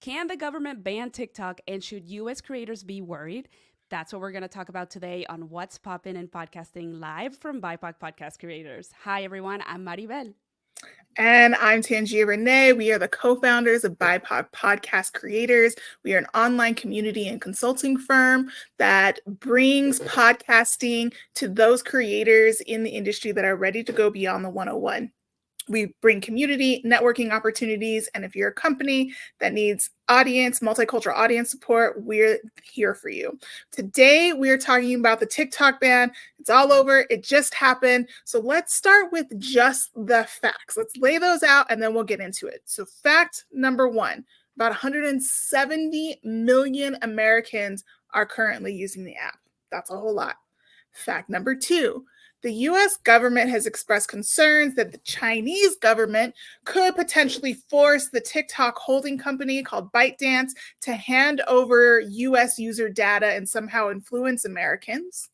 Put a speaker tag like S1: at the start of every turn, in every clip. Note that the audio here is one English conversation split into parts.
S1: Can the government ban TikTok, and should US creators be worried? That's what we're going to talk about today on What's Poppin' in Podcasting, live from BIPOC Podcast Creators. Hi, everyone. I'm Maribel.
S2: And I'm Tangia Renee. We are the co-founders of BIPOC Podcast Creators. We are an online community and consulting firm that brings podcasting to those creators in the industry that are ready to go beyond the 101. We bring community networking opportunities, and if you're a company that needs multicultural audience support, we're here for you. Today, we're talking about the TikTok ban. It's all over. It just happened. So let's start with just the facts. Let's lay those out, and then we'll get into it. So fact number one, about 170 million Americans are currently using the app. That's a whole lot. Fact number two, the US government has expressed concerns that the Chinese government could potentially force the TikTok holding company called ByteDance to hand over US user data and somehow influence Americans.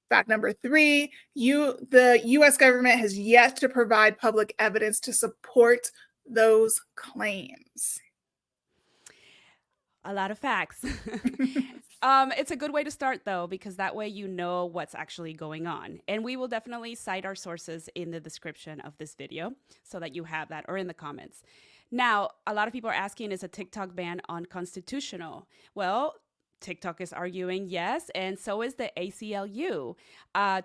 S2: Fact number three, the US government has yet to provide public evidence to support those claims.
S1: A lot of facts. It's a good way to start, though, because that way you know what's actually going on. And we will definitely cite our sources in the description of this video so that you have that, or in the comments. Now, a lot of people are asking, is a TikTok ban unconstitutional? Well, TikTok is arguing yes, and so is the ACLU.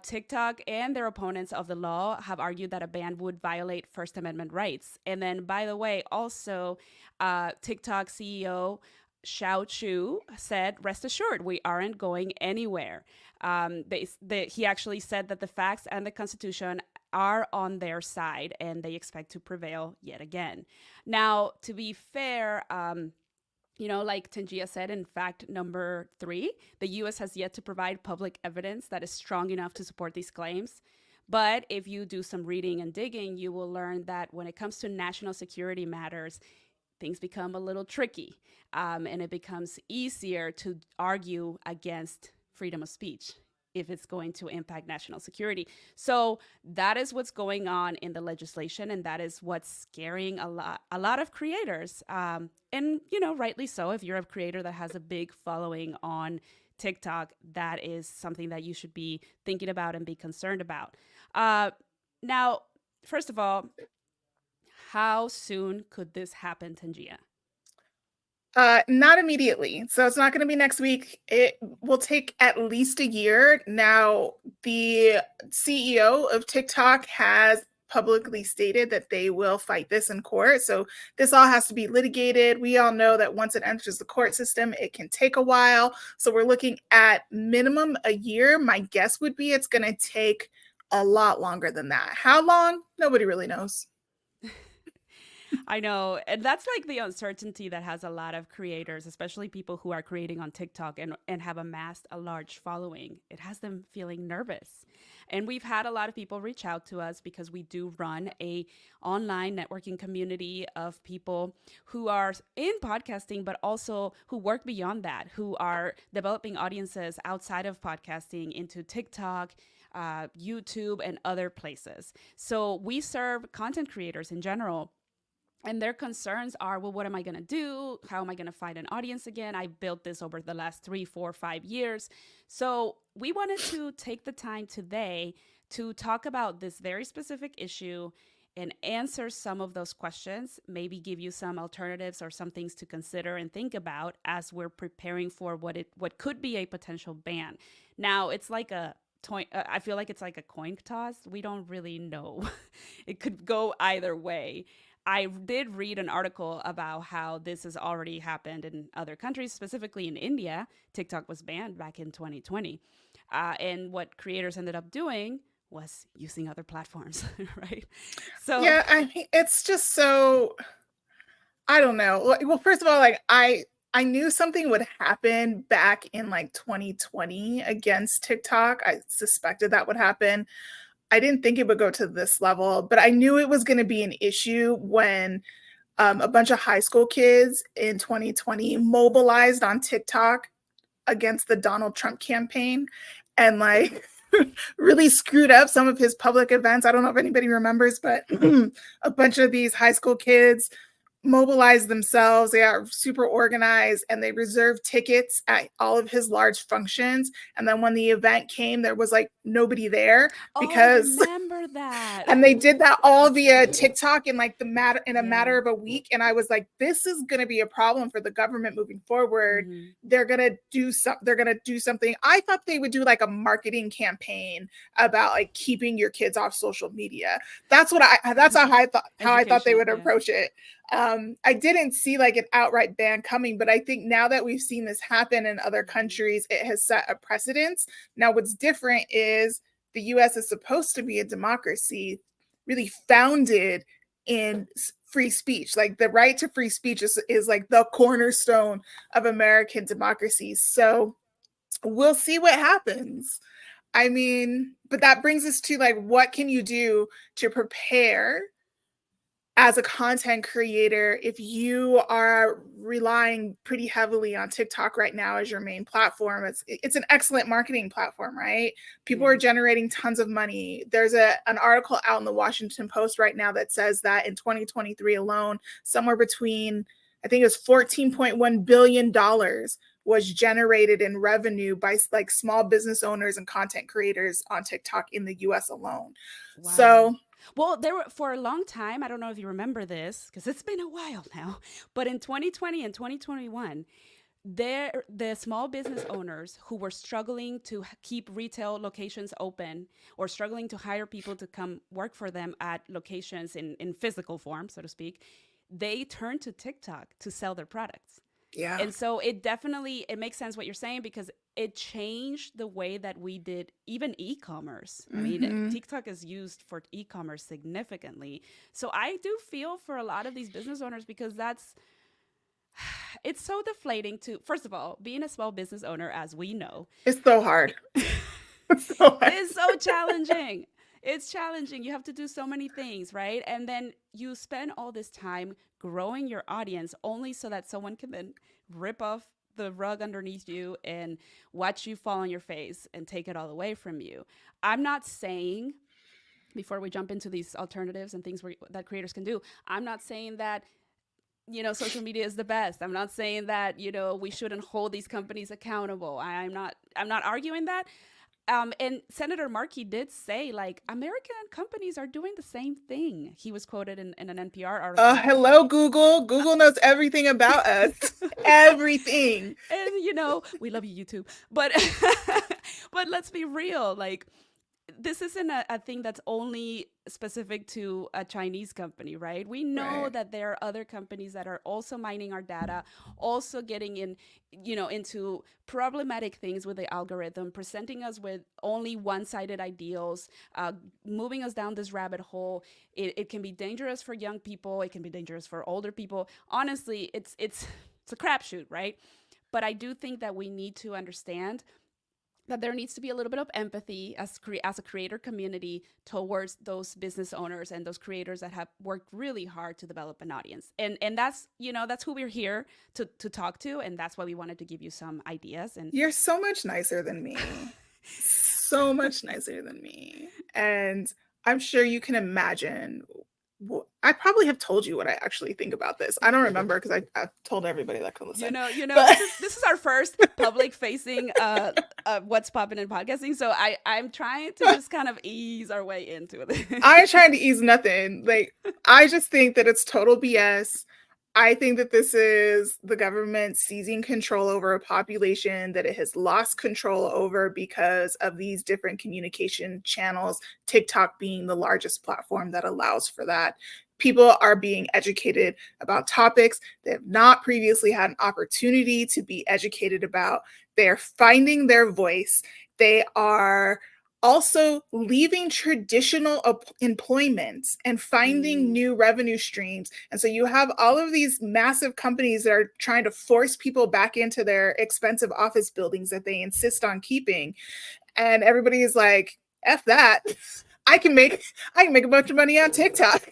S1: TikTok and their opponents of the law have argued that a ban would violate First Amendment rights. And then, by the way, also TikTok CEO Xiao Chu said, rest assured, we aren't going anywhere. He actually said that the facts and the Constitution are on their side, and they expect to prevail yet again. Now, to be fair, like Tangia said, in fact number three, the U.S. has yet to provide public evidence that is strong enough to support these claims. But if you do some reading and digging, you will learn that when it comes to national security matters, things become a little tricky, and it becomes easier to argue against freedom of speech if it's going to impact national security. So that is what's going on in the legislation, and that is what's scaring a lot of creators. And, rightly so. If you're a creator that has a big following on TikTok, that is something that you should be thinking about and be concerned about. Now, first of all, how soon could this happen, Tangia?
S2: Not immediately. So it's not going to be next week. It will take at least a year. Now, the CEO of TikTok has publicly stated that they will fight this in court. So this all has to be litigated. We all know that once it enters the court system, it can take a while. So we're looking at minimum a year. My guess would be it's going to take a lot longer than that. How long? Nobody really knows.
S1: I know. And that's like the uncertainty that has a lot of creators, especially people who are creating on TikTok and have amassed a large following. It has them feeling nervous. And we've had a lot of people reach out to us because we do run a online networking community of people who are in podcasting, but also who work beyond that, who are developing audiences outside of podcasting into TikTok, YouTube, and other places. So we serve content creators in general. And their concerns are, well, what am I going to do? How am I going to find an audience again? I built this over the last 3, 4, 5 years. So we wanted to take the time today to talk about this very specific issue and answer some of those questions, maybe give you some alternatives or some things to consider and think about as we're preparing for what could be a potential ban. Now, it's like I feel like it's like a coin toss. We don't really know. It could go either way. I did read an article about how this has already happened in other countries, specifically in India. TikTok was banned back in 2020. And what creators ended up doing was using other platforms, right? So
S2: yeah, I mean, it's just so, I don't know. Well, first of all, I knew something would happen back in 2020 against TikTok. I suspected that would happen. I didn't think it would go to this level, but I knew it was going to be an issue when a bunch of high school kids in 2020 mobilized on TikTok against the Donald Trump campaign and really screwed up some of his public events. I don't know if anybody remembers, but a bunch of these high school kids mobilized themselves. They are super organized, and they reserved tickets at all of his large functions. And then when the event came, there was like nobody there
S1: I
S2: because
S1: remember that.
S2: and they did that all via TikTok in like a matter of a week. And I was like, this is going to be a problem for the government moving forward.
S1: Mhm.
S2: They're going to do something. I thought they would do like a marketing campaign about like keeping your kids off social media. That's how I thought they would approach it. I didn't see like an outright ban coming, but I think now that we've seen this happen in other countries, it has set a precedence. Now, what's different is the US is supposed to be a democracy really founded in free speech. Like the right to free speech is like the cornerstone of American democracy. So we'll see what happens. I mean, but that brings us to like, what can you do to prepare as a content creator if you are relying pretty heavily on TikTok right now as your main platform? It's an excellent marketing platform, right? People are generating tons of money. There's an article out in the Washington Post right now that says that in 2023 alone, somewhere between, I think it was $14.1 billion was generated in revenue by like small business owners and content creators on TikTok in the US alone.
S1: Wow.
S2: So
S1: well, there were for a long time, I don't know if you remember this because it's been a while now, but in 2020 and 2021, the small business owners who were struggling to keep retail locations open or struggling to hire people to come work for them at locations in physical form, so to speak, they turned to TikTok to sell their products.
S2: Yeah.
S1: And so it makes sense what you're saying because it changed the way that we did even e-commerce. I mean, TikTok is used for e-commerce significantly. So I do feel for a lot of these business owners because it's so deflating to, first of all, being a small business owner, as we know.
S2: It's so hard.
S1: It's so challenging. It's challenging. You have to do so many things, right? And then you spend all this time growing your audience only so that someone can then rip off the rug underneath you and watch you fall on your face and take it all away from you. I'm not saying, before we jump into these alternatives and things that creators can do, I'm not saying that social media is the best. I'm not saying that we shouldn't hold these companies accountable. I'm not arguing that. And Senator Markey did say, like, American companies are doing the same thing. He was quoted in an NPR article.
S2: Hello, Google. Google knows everything about us. Everything.
S1: And, we love you, YouTube. But let's be real. Like, this isn't a thing that's only specific to a Chinese company, right? We know that there are other companies that are also mining our data, also getting into problematic things with the algorithm, presenting us with only one-sided ideals, moving us down this rabbit hole. It can be dangerous for young people. It can be dangerous for older people. Honestly, it's a crapshoot, right? But I do think that we need to understand that there needs to be a little bit of empathy as a creator community towards those business owners and those creators that have worked really hard to develop an audience. And that's who we're here to talk to, and that's why we wanted to give you some ideas. And
S2: you're so much nicer than me. So much nicer than me. And I'm sure you can imagine. I probably have told you what I actually think about this. I don't remember because I've told everybody that can listen.
S1: This is our first public-facing What's Poppin' in podcasting. So I'm trying to just kind of ease our way into it.
S2: I ain't trying to ease nothing. Like, I just think that it's total BS. I think that this is the government seizing control over a population that it has lost control over because of these different communication channels, TikTok being the largest platform that allows for that. People are being educated about topics they have not previously had an opportunity to be educated about. They're finding their voice. They are also leaving traditional employment and finding new revenue streams. And so you have all of these massive companies that are trying to force people back into their expensive office buildings that they insist on keeping. And everybody is like, F that. I can make a bunch of money on TikTok.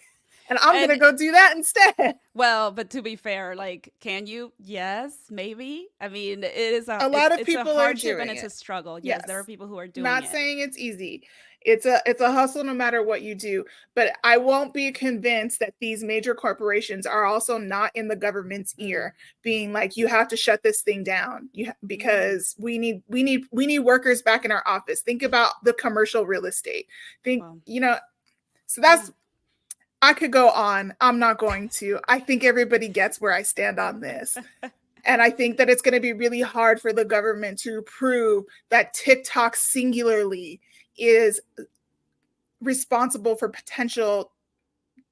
S2: And I'm going to
S1: And
S2: go do that instead.
S1: well, but to be fair, like, can you? Yes, maybe. I mean,
S2: A lot of
S1: it's a
S2: people are
S1: hardship and
S2: doing
S1: it's a
S2: it.
S1: struggle. Yes, there are
S2: Yes.
S1: people who are doing
S2: Not
S1: it.
S2: saying it's easy. It's a hustle no matter what you do, but I won't be convinced that these major corporations are also not in the government's ear being like, you have to shut this thing down. Because we need workers back in our office. Think about the commercial real estate.
S1: Well,
S2: So
S1: yeah.
S2: that's, I could go on. I'm not going to. I think everybody gets where I stand on this. And I think that it's going to be really hard for the government to prove that TikTok singularly is responsible for potential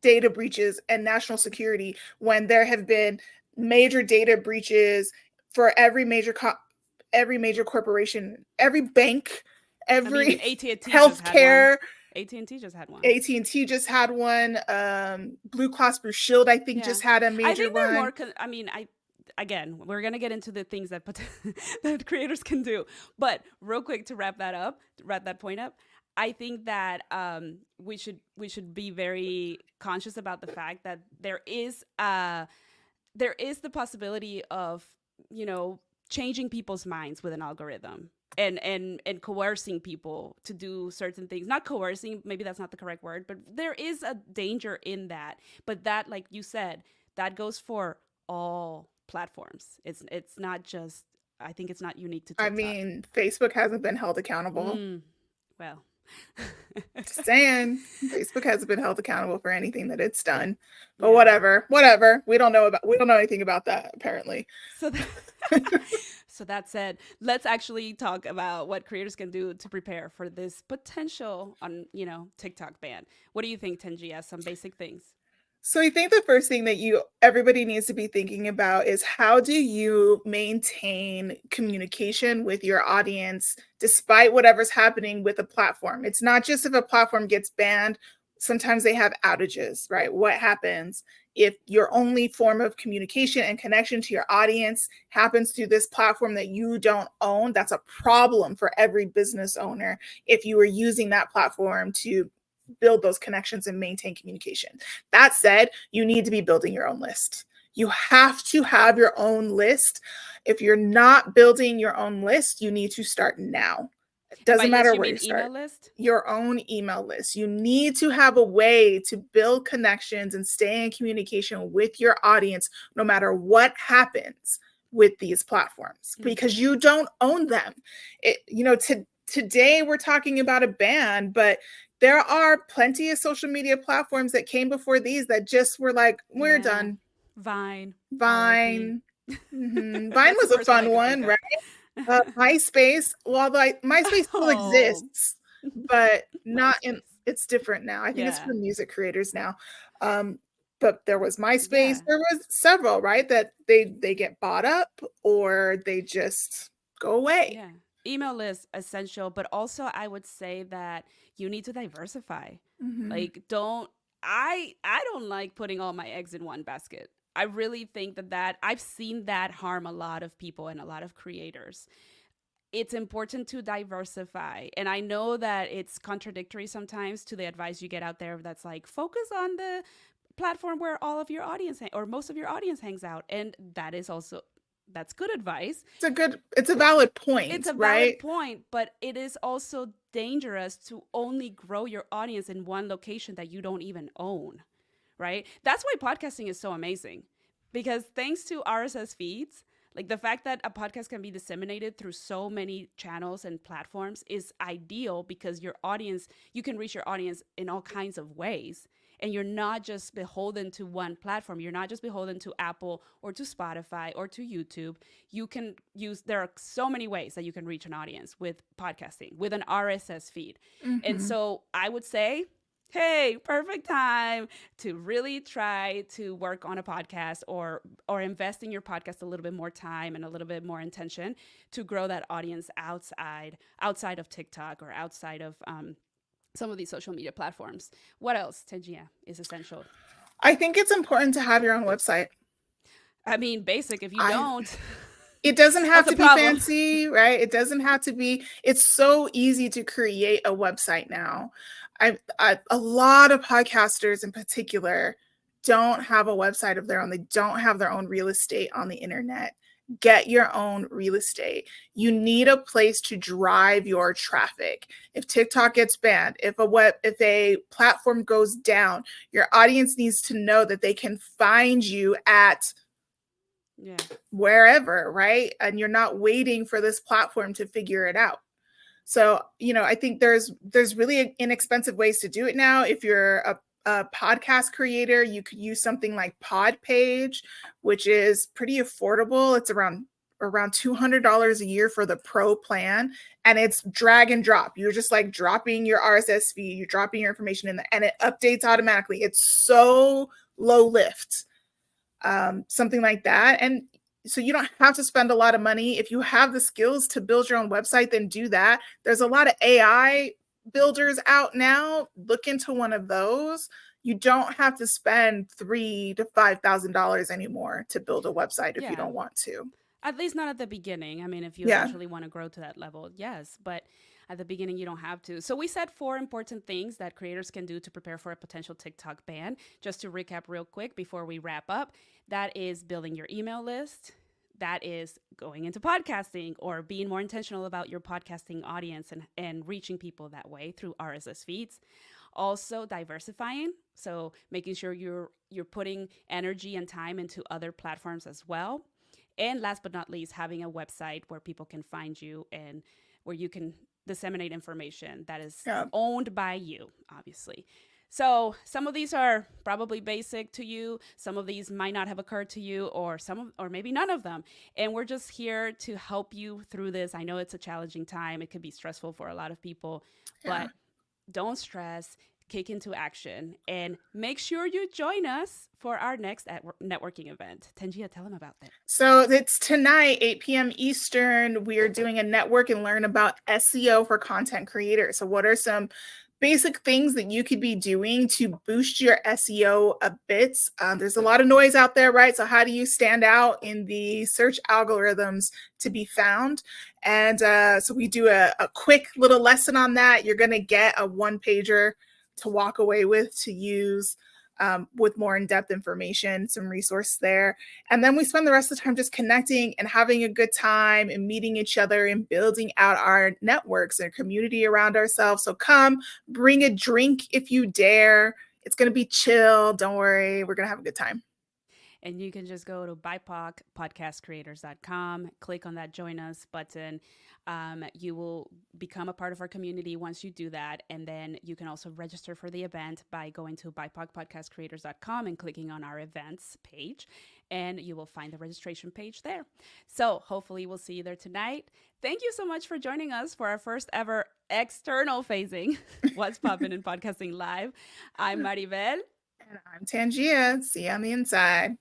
S2: data breaches and national security when there have been major data breaches for every major corporation, every bank,
S1: I mean,
S2: every
S1: AT&T just had one.
S2: healthcare.
S1: AT&T just had one.
S2: AT&T just had one. Blue Cross Blue Shield, I think,
S1: Yeah.
S2: just had a
S1: I
S2: major
S1: think they're
S2: one.
S1: more. I mean, again, we're gonna get into the things that that creators can do. But real quick to wrap that point up, I think that we should be very conscious about the fact that there is the possibility of, changing people's minds with an algorithm and coercing people to do certain things. Not coercing, maybe that's not the correct word, but there is a danger in that. But that, like you said, that goes for all platforms. It's not just, I think it's not unique to
S2: I
S1: TikTok.
S2: mean, Facebook hasn't been held accountable.
S1: Well,
S2: Just saying, Facebook hasn't been held accountable for anything that it's done. But
S1: yeah.
S2: whatever. We don't know anything about that apparently.
S1: So so that said, let's actually talk about what creators can do to prepare for this potential on, TikTok ban. What do you think, Tenji, as some basic things?
S2: So I think the first thing that everybody needs to be thinking about is, how do you maintain communication with your audience despite whatever's happening with a platform? It's not just if a platform gets banned. Sometimes they have outages, right? What happens if your only form of communication and connection to your audience happens through this platform that you don't own? That's a problem for every business owner if you were using that platform to build those connections and maintain communication. That said, you need to be building your own list. You have to have your own list. If you're not building your own list, you need to start now. It doesn't matter where you start.
S1: Email list?
S2: Your own email list. You need to have a way to build connections and stay in communication with your audience no matter what happens with these platforms, because you don't own them. Today we're talking about a ban, but there are plenty of social media platforms that came before these that just were like, we're done.
S1: Vine.
S2: Vine was a fun one, right? MySpace, MySpace still exists, but not in. It's different now. I think it's for music creators now. But there was MySpace. There was several, right? That they get bought up or they just go away.
S1: Yeah. Email list essential, but also I would say that you need to diversify. Like, I don't like putting all my eggs in one basket. I really think that I've seen that harm a lot of people and a lot of creators. It's important to diversify. And I know that it's contradictory sometimes to the advice you get out there that's like, focus on the platform where all of your audience or most of your audience hangs out. And that is also, that's good advice.
S2: It's a valid point.
S1: It's a valid point, but it is also dangerous to only grow your audience in one location that you don't even own, right? That's why podcasting is so amazing, because thanks to RSS feeds, like the fact that a podcast can be disseminated through so many channels and platforms is ideal, because you can reach your audience in all kinds of ways. And you're not just beholden to one platform. You're not just beholden to Apple or to Spotify or to YouTube. There are so many ways that you can reach an audience with podcasting, with an RSS feed. And so I would say, hey, perfect time to really try to work on a podcast or invest in your podcast a little bit more time and a little bit more intention to grow that audience outside of TikTok or outside of some of these social media platforms. What else, Tenjia, is essential?
S2: I think it's important to have your own website.
S1: I mean, basic. If you don't,
S2: it doesn't have to be fancy, right? It doesn't have to be. It's so easy to create a website now. A lot of podcasters in particular don't have a website of their own. They don't have their own real estate on the internet. Get your own real estate. You need a place to drive your traffic. If TikTok gets banned, if a platform goes down, your audience needs to know that they can find you at wherever, right? And you're not waiting for this platform to figure it out. So, I think there's really inexpensive ways to do it now. If you're a podcast creator, you could use something like Podpage, which is pretty affordable. It's around $200 a year for the pro plan, and it's drag and drop. You're just like dropping your RSS feed, you're dropping your information in there, and it updates automatically. It's so low lift, something like that. And so you don't have to spend a lot of money. If you have the skills to build your own website, then do that. There's a lot of AI builders out now. Look into one of those. You don't have to spend $3,000 to $5,000 anymore to build a website if you don't want to.
S1: At least not at the beginning. I mean, if you actually want to grow to that level, yes. But at the beginning, you don't have to. So we said 4 important things that creators can do to prepare for a potential TikTok ban. Just to recap real quick before we wrap up, that is building your email list. That is going into podcasting or being more intentional about your podcasting audience and reaching people that way through RSS feeds. Also diversifying. So making sure you're putting energy and time into other platforms as well. And last but not least, having a website where people can find you and where you can disseminate information that is owned by you, obviously. So some of these are probably basic to you. Some of these might not have occurred to you, or maybe none of them. And we're just here to help you through this. I know it's a challenging time. It could be stressful for a lot of people, but don't stress. Kick into action and make sure you join us for our next networking event. Tangia, tell them about that.
S2: So it's tonight, 8 p.m. Eastern. We are doing a network and learn about SEO for content creators. So what are some basic things that you could be doing to boost your SEO a bit? There's a lot of noise out there, right? So how do you stand out in the search algorithms to be found? And so we do a quick little lesson on that. You're going to get a 1-pager to walk away with, to use with more in-depth information, some resource there. And then we spend the rest of the time just connecting and having a good time and meeting each other and building out our networks and community around ourselves. So come, bring a drink if you dare. It's going to be chill. Don't worry. We're going to have a good time.
S1: And you can just go to BIPOCpodcastcreators.com, click on that join us button. You will become a part of our community once you do that. And then you can also register for the event by going to BIPOCpodcastcreators.com and clicking on our events page. And you will find the registration page there. So hopefully we'll see you there tonight. Thank you so much for joining us for our first ever external phasing What's Poppin' in Podcasting Live. I'm Maribel.
S2: And I'm Tangia. See you on the inside.